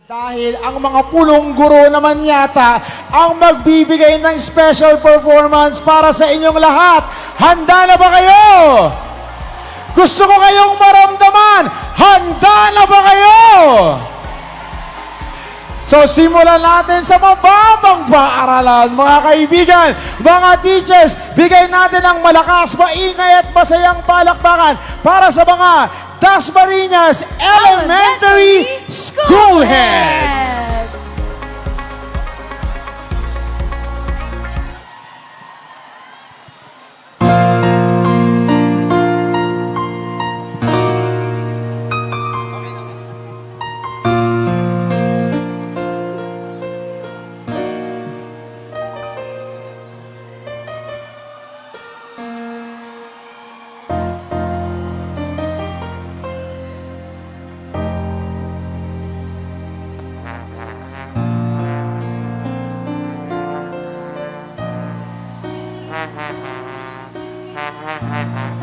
Dahil ang mga pulong guro naman yata ang magbibigay ng special performance para sa inyong lahat. Handa na ba kayo? Gusto ko kayong maramdaman. Handa na ba kayo? So simulan natin sa mababang paaralan, mga kaibigan, mga teachers. Bigay natin ang malakas, maingay at masayang palakpakan para sa mga Dasmariñas Elementary School Heads!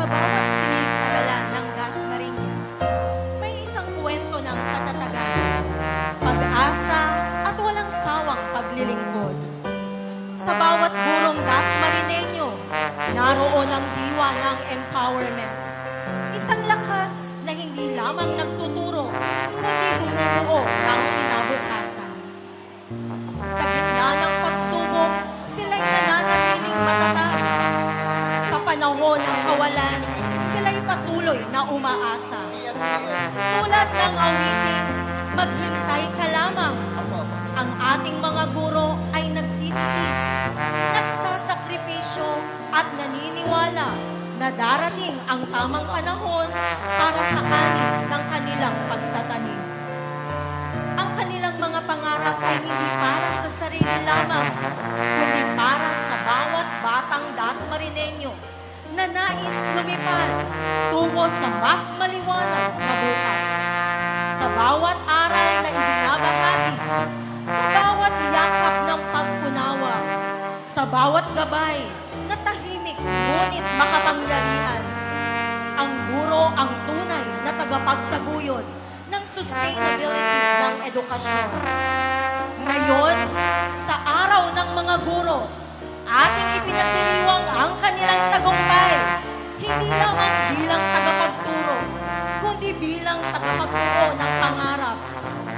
Sa bawat silid-aralan ng Dasmariñas, may isang kwento ng katatagan, pag-asa at walang sawang paglilingkod. Sa bawat gurong Dasmariñeño, naroon ang diwa ng empowerment. Isang lakas na hindi lamang nagtuturo, kundi bumubuo ng kinabukasan. Sa gitna ng pagsubok, sila'y nananatiling matatag. Sa panahon ng kawalan, sila'y patuloy na umaasa. Tulad ng awiting, maghintay ka lamang. Ang ating mga guro ay nagtitiis, nagsasakripisyo at naniniwala na darating ang tamang panahon para sa kanin ng kanilang pagtatanim. Ang kanilang mga pangarap ay hindi para sa sarili lamang, kundi para sa bawat batang Dasmariñeño na nais lumipad tungo sa mas maliwanag na bukas. Sa bawat aral na ibinabahagi, sa bawat yakap ng pag-unawa, sa bawat gabay na tahimik ngunit makapangyarihan, ang guro ang tunay na tagapagtaguyod ng sustainability ng edukasyon. Ngayon, sa araw ng mga guro, ating ipinagdiriwang ang kanilang tagumpay, hindi lamang bilang tagapagturo, kundi bilang tagapagbuo ng pangarap,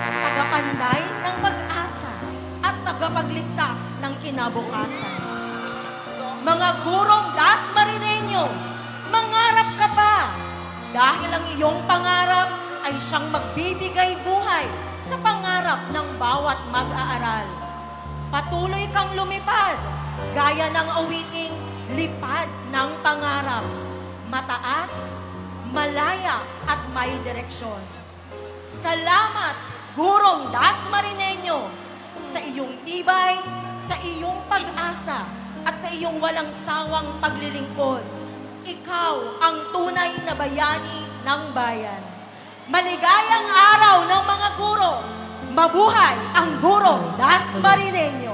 tagapanday ng pag-asa, at tagapagligtas ng kinabukasan. Mga gurong Dasmariñeño, mangarap ka pa, dahil ang iyong pangarap ay siyang magbibigay buhay sa pangarap ng bawat mag-aaral. Patuloy kang lumipad, gaya ng awiting lipad ng pangarap. Mataas, malaya at may direksyon. Salamat, Gurong Dasmariñeño, sa iyong tibay, sa iyong pag-asa, at sa iyong walang sawang paglilingkod. Ikaw ang tunay na bayani ng bayan. Maligayang araw ng mga guro. Mabuhay ang Gurong Dasmariñeño.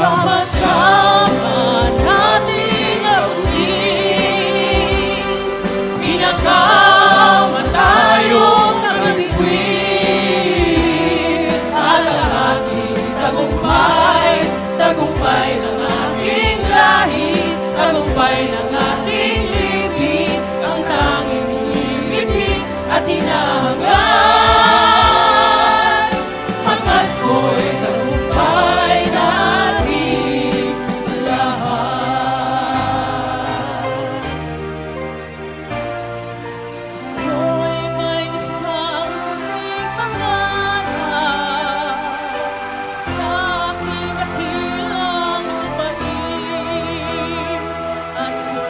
Sama-sama nating awitin, pinagkama tayong nagagawin, at ang ating tagumpay, tagumpay ng ating lahi, tagumpay ng ating libing, ang tanging ibig at hinahangan. Hangad ko'y tagumpay natin lahat. Ako'y may isang muling pangarap sa aking dakilang lupain, at sa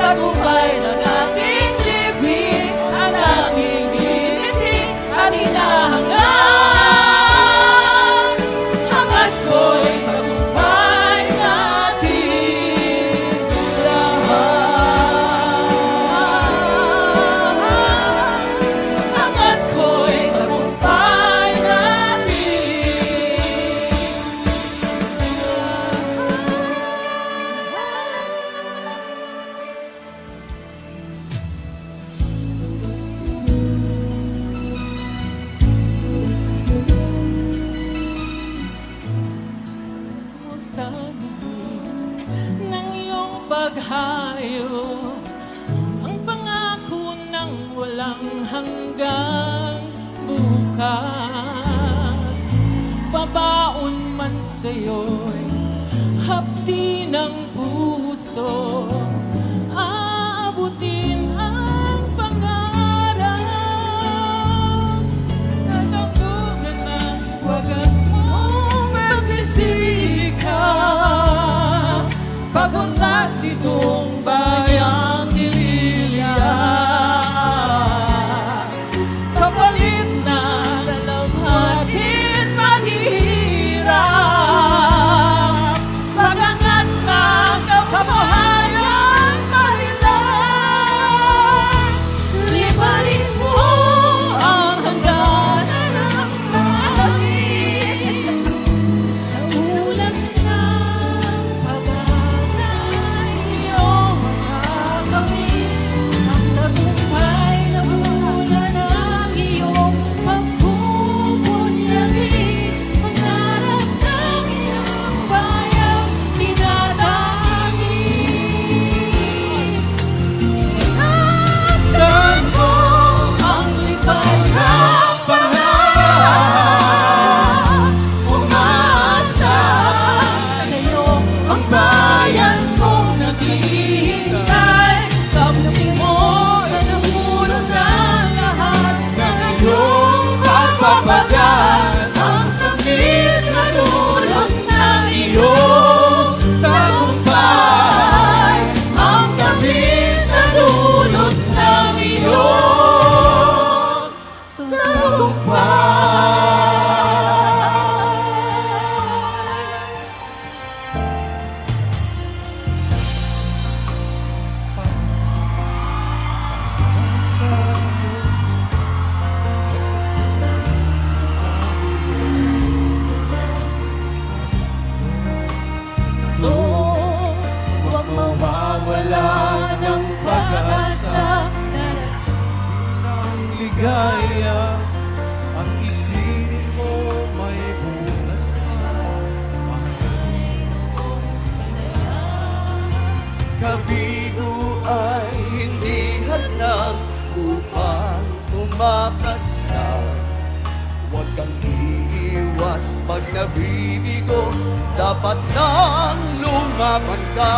tagumpay ng ating libing, ang aking ngiti at hinahangad. Hangad ko'y tagumpay natin lahat. Hangad ko'y tagumpay natin. Sa bibig ng iyong paghayo, ang pangako ng walang hanggang bukas. Babaon man sa'yo'y hapdi ng puso, aabutin ang pangarap. Natanggugan ng wagas mong pagsisikap, pagunlad nitong bayang nililiyak. Kapalit na dalamhatin maghihirap, magangat ng kapabahayan mahilang. Liparin mo ang hangganan ng langit, sa ulan ng pag-asa iyong makakawin. Ang tagumpay na mula ng iyong pagpupunyagi, pangarap ng iyong bayang dinadangin. Ingatan mo ang lipad na pangarap, umasa sa'yo ang bayan kong naghihintay. Kamting mo na namulo na lahat ng iyong pagpapagal, ang tamis na dulot ng iyong tagumpay, ang tamis na dulot ng iyong tagumpay. Huwag mawawala ng pag-asa, Ang ligaya, ang isipin mo may bukas sa Kabigo ay hindi hadlang upang tumakas ka. Huwag kang iiwas pag nabibigo, dapat nang lumaban ka.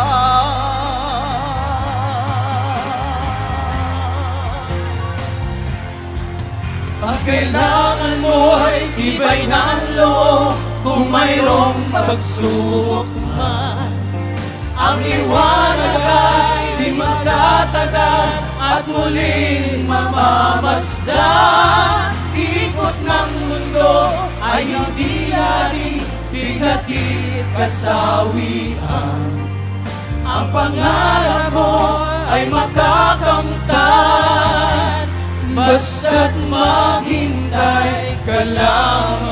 ang kailangan mo ay tibay ng loob, kung mayroong pagsubok man. Ang liwanag ay di magtatagal at muling mamamasdan. Ikot ng mundo ay hindi lagi bigatit kasawian. Ang pangarap mo ay makakamtan, basta't maghintay ka lamang.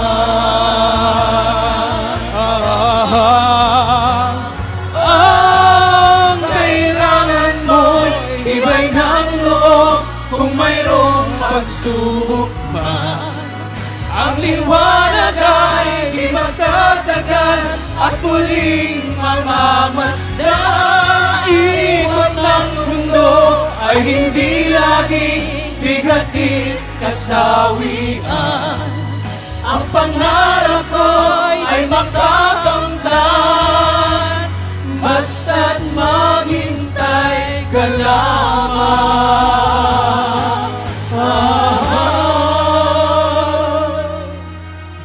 Ang kailangan mo'y tibay ng loob, kung mayroong pagsubok man. Ang liwanag ay di magtatagal at muling mamamasdan. Ikot ng mundo ay hindi lagi bigatit kasawian. Ang pangarap ko ay makakamtan, basta't maghintay ka lamang.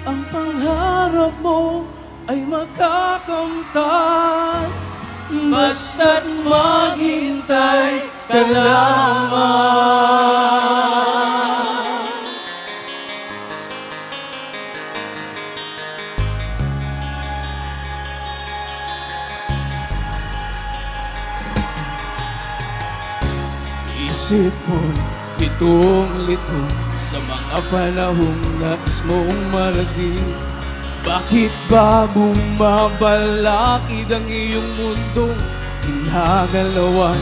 Ang pangarap mo ay makakamtan, basta't maghintay maghintay ka lamang. Isip mo'y litong-lito sa mga panahong nais mong maraging. Bakit ba bumabalakid ang iyong mundong ginagalawan?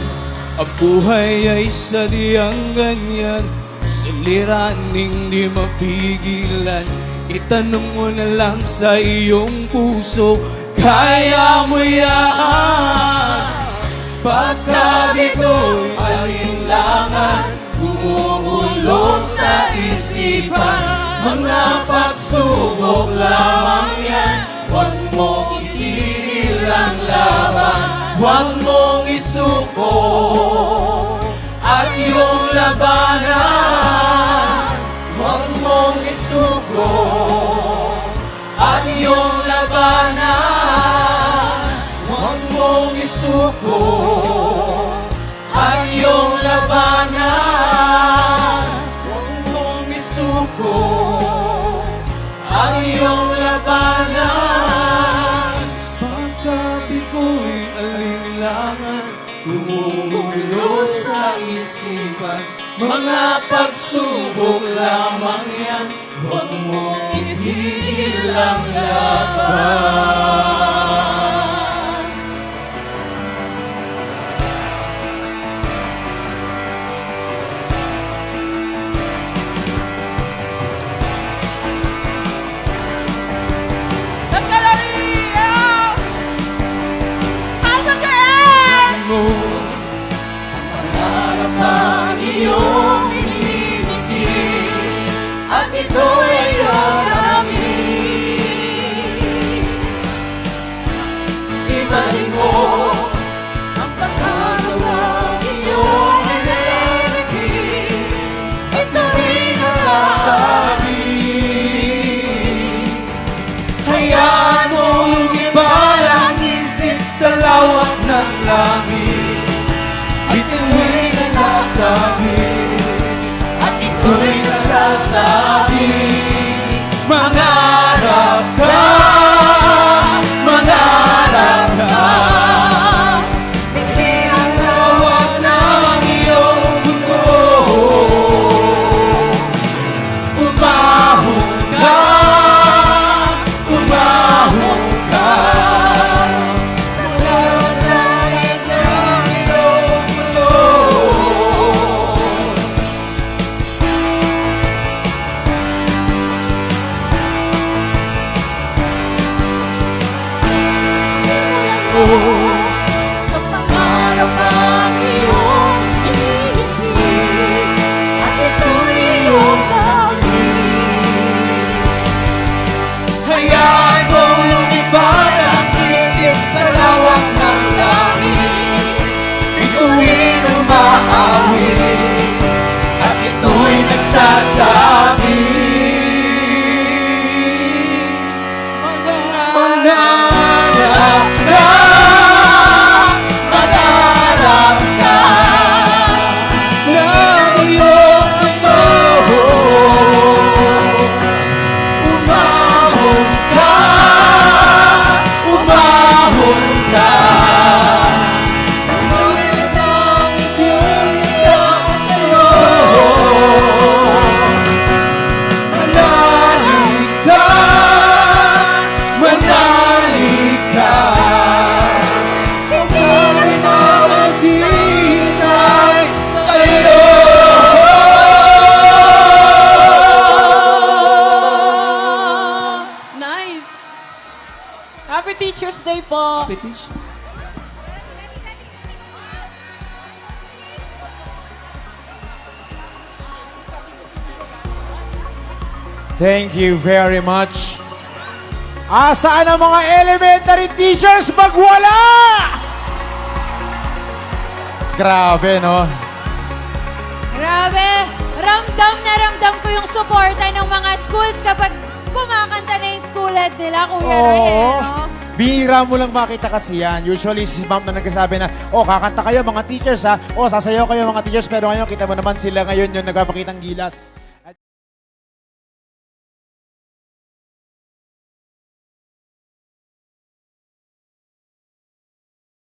Ang buhay ay sadyang ganyan, suliraning di mapigilan. Itanong mo na lang sa iyong puso, kaya mo yan. Pagkabito'y alinlangan, gumugulo sa isipan. Mga pagsubok lamang yan, huwag mong itigil ang laban. Huwag mong isuko at iyong labanan. Huwag mong isuko at iyong labanan. Huwag mong isuko ang iyong labanan. Huwag mong isuko ang iyong labanan. Pagkabiko'y alinlangan, gumugulo sa isipan. Mga pagsubok lamang yan, huwag mong itigil ang laban. Let's go, Larry! Hands in the air! Pangarap ang iyong iniibig at ito'y aaramin. Ibalin mo ang pagkasawang iyong iniibig. Ito'y nasasabi. Hayaan mong lumipad ang isip sa lawak ng langit. Ito'y nasasabi, at ito'y nasasabi. Mangarap ka, mangarap ka. Hindi ang lawak ng iyong mundo. Umahon ka, umahon ka. Sa lawak ng iyong mundo. Sa pangarap ang iyong iniibig at ito'y iyong gagawin. Hayaan mong lumipad ang isip sa lawak ng langit. Bituin umaawit at ito'y nagsasabi. Mangarap ka, mangarap ka ng iyong mundo. Umahon ka, umahon ka. Sa lulit ng iyong ikaw sa'yo. Manalig ka, manalig ka. Ikaw na maghihintay sa'yo. Nice! Happy Teacher's Day po! Thank you very much. Asaan ang mga elementary teachers magwala? Grabe, no? Grabe! Ramdam na ramdam ko yung suporta ng mga schools kapag kumakanta na yung school head nila, Kuya Oo. Roy, no? Bihira mo lang makita kasi yan. Usually, si ma'am na nagsasabi na, oh, kakanta kayo mga teachers ha. Oh, sasayaw kayo mga teachers. Pero ngayon, kita mo naman sila ngayon yung nagpapakitang gilas.